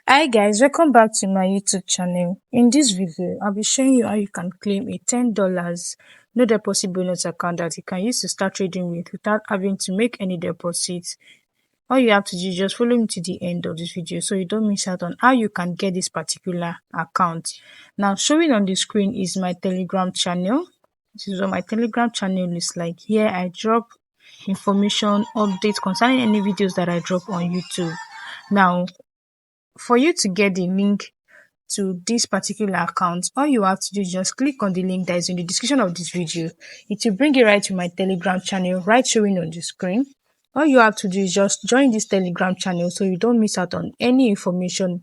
Hi guys, welcome back to my YouTube channel. In this video, I'll be showing you how you can claim a $10 no deposit bonus account that you can use to start trading with without having to make any deposits. All you have to do is just follow me to the end of this video so you don't miss out on how you can get this particular account. Now, showing on the screen is my Telegram channel. This is what my Telegram channel looks like. Here, I drop information, updates concerning any videos that I drop on YouTube. Now, for you to get the link to this particular account, all you have to do is just click on the link that is in the description of this video. It will bring you right to my Telegram channel, right showing on the screen. All you have to do is just join this Telegram channel so you don't miss out on any information,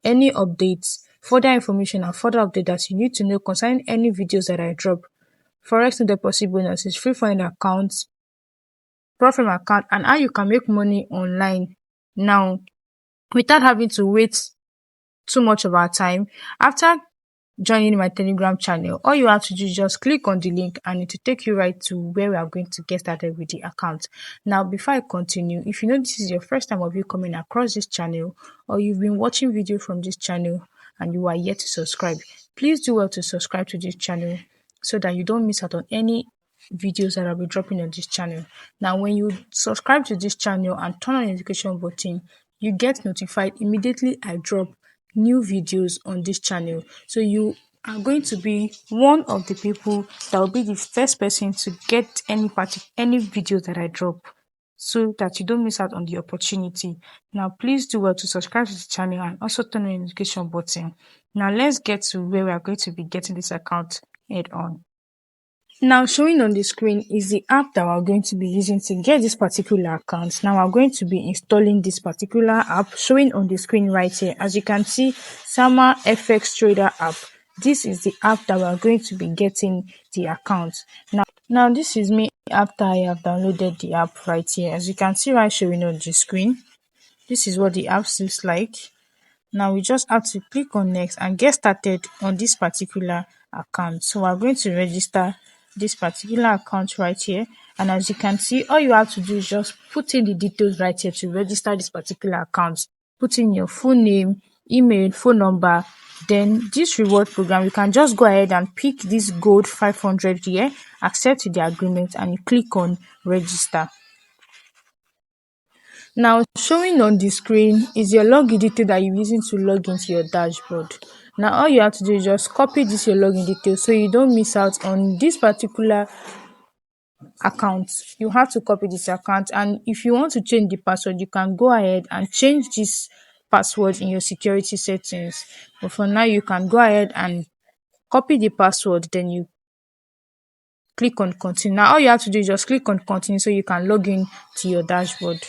any updates, further information and further update that you need to know concerning any videos that I drop. Forex No Deposit Bonus is free for an account, profit account, and how you can make money online now without having to wait too much of our time. After joining my Telegram channel, all you have to do is just click on the link and it will take you right to where we are going to get started with the account. Now, before I continue, if you know this is your first time of you coming across this channel, or you've been watching video from this channel and you are yet to subscribe, please do well to subscribe to this channel so that you don't miss out on any videos that I'll be dropping on this channel. Now, when you subscribe to this channel and turn on the notification button, you get notified immediately I drop new videos on this channel. So you are going to be one of the people that will be the first person to get any video that I drop, so that you don't miss out on the opportunity. Now, please do well to subscribe to the channel and also turn on the notification button. Now, let's get to where we are going to be getting this account head on. Now, showing on the screen is the app that we're going to be using to get this particular account. Now, we're going to be installing this particular app showing on the screen right here. As you can see, Sama FX Trader app. This is the app that we're going to be getting the account. Now this is me after I have downloaded the app right here. As you can see right showing on the screen, this is what the app looks like. Now we just have to click on next and get started on this particular account. So we're going to register this particular account right here, and as you can see, all you have to do is just put in the details right here to register this particular account. Put in your full name, email, phone number. Then this reward program, you can just go ahead and pick this gold 500 here, accept the agreement, and you click on register. Now, showing on the screen is your login detail that you're using to log into your dashboard. Now, all you have to do is just copy this your login detail so you don't miss out on this particular account. You have to copy this account, and if you want to change the password, you can go ahead and change this password in your security settings. But for now, you can go ahead and copy the password, then you click on continue. Now, all you have to do is just click on continue so you can log in to your dashboard.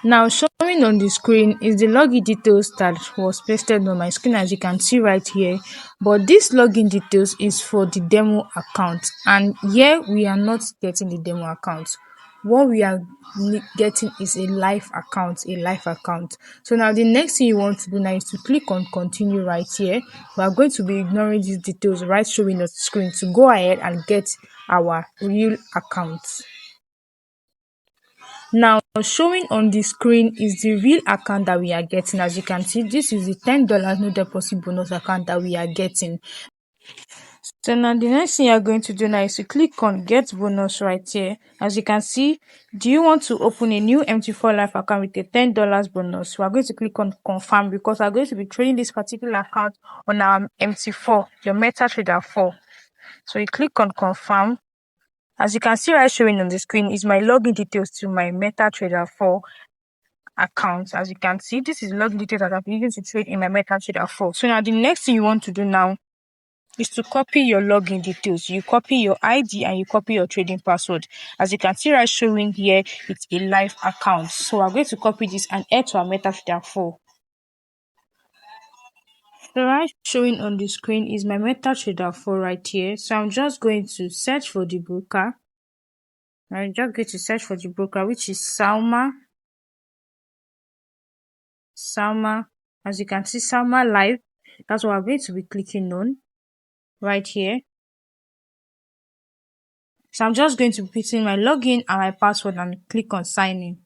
Now, showing on the screen is the login details that was pasted on my screen, as you can see right here. But this login details is for the demo account, and here we are not getting the demo account. What we are getting is a live account, So now the next thing you want to do now is to click on continue right here. We are going to be ignoring these details right showing on the screen to go ahead and get our real account. Now, showing on the screen is the real account that we are getting. As you can see, this is the $10 no deposit bonus account that we are getting. So now the next thing you're going to do now is to click on get bonus right here. As you can see, do you want to open a new MT4 live account with a $10 bonus? We are going to click on confirm because we're going to be trading this particular account on our MT4, your MetaTrader 4. So you click on confirm. As you can see right showing on the screen is my login details to my MetaTrader 4 account. As you can see, this is login details that I've been using to trade in my MetaTrader 4. So now the next thing you want to do now is to copy your login details. You copy your ID and you copy your trading password. As you can see right showing here, it's a live account. So we're going to copy this and add to our MetaTrader 4. So right showing on the screen is my MetaTrader 4 right here. So I'm just going to search for the broker. I'm just going to search for the broker, which is Sama. As you can see, Sama Live. That's what I'm going to be clicking on right here. So I'm just going to put in my login and my password and click on sign in.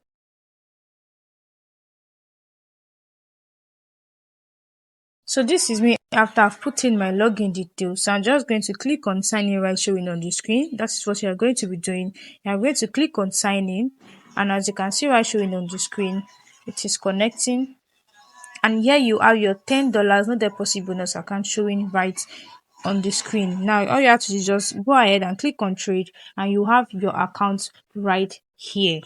So this is me after I've put in my login details. So I'm just going to click on sign in right showing on the screen. That's what you're going to be doing. You're going to click on sign in, and as you can see right showing on the screen, it is connecting. And here you have your $10 no deposit bonus account showing right on the screen. Now all you have to do is just go ahead and click on trade, and you have your account right here.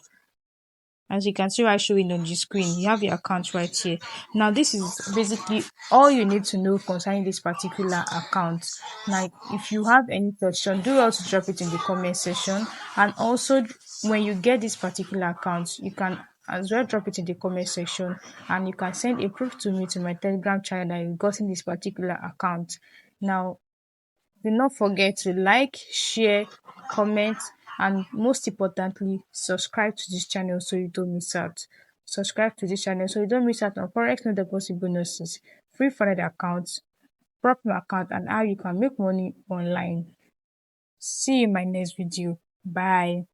As you can see right showing on the screen, you have your account right here. Now this is basically all you need to know concerning this particular account. Now if you have any question, do well to drop it in the comment section, and also when you get this particular account, you can as well drop it in the comment section, and you can send a proof to me to my Telegram channel that you've gotten this particular account. Now do not forget to like, share, comment, and most importantly, subscribe to this channel so you don't miss out. Subscribe to this channel so you don't miss out on Forex No Deposit Bonuses, free funded accounts, proper account, and how you can make money online. See you in my next video. Bye.